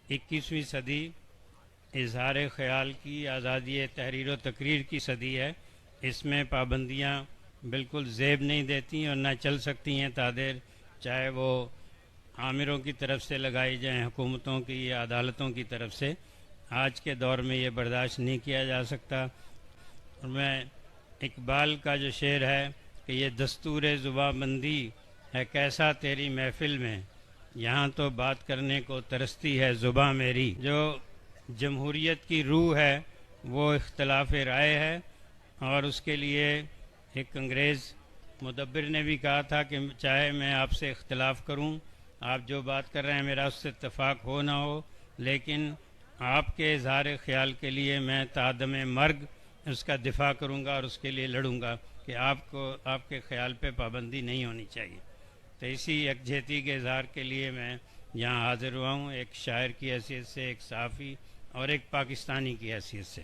21ویں صدی اظہار خیال کی، آزادی تحریر و تقریر کی صدی ہے۔ اس میں پابندیاں بالکل زیب نہیں دیتی اور نہ چل سکتی ہیں تادیر، چاہے وہ عامروں کی طرف سے لگائی جائیں، حکومتوں کی یا عدالتوں کی طرف سے۔ آج کے دور میں یہ برداشت نہیں کیا جا سکتا۔ اور میں اقبال کا جو شعر ہے کہ یہ دستور زباں بندی ہے کیسا تیری محفل میں، یہاں تو بات کرنے کو ترستی ہے زباں میری۔ جو جمہوریت کی روح ہے وہ اختلاف رائے ہے، اور اس کے لیے ایک انگریز مدبر نے بھی کہا تھا کہ چاہے میں آپ سے اختلاف کروں، آپ جو بات کر رہے ہیں میرا اس سے اتفاق ہو نہ ہو، لیکن آپ کے اظہار خیال کے لیے میں تعدم مرگ اس کا دفاع کروں گا اور اس کے لیے لڑوں گا کہ آپ کے خیال پہ پابندی نہیں ہونی چاہیے۔ تو اسی یکجہتی کے اظہار کے لیے میں یہاں حاضر ہوا ہوں، ایک شاعر کی حیثیت سے، ایک صحافی اور ایک پاکستانی کی حیثیت سے۔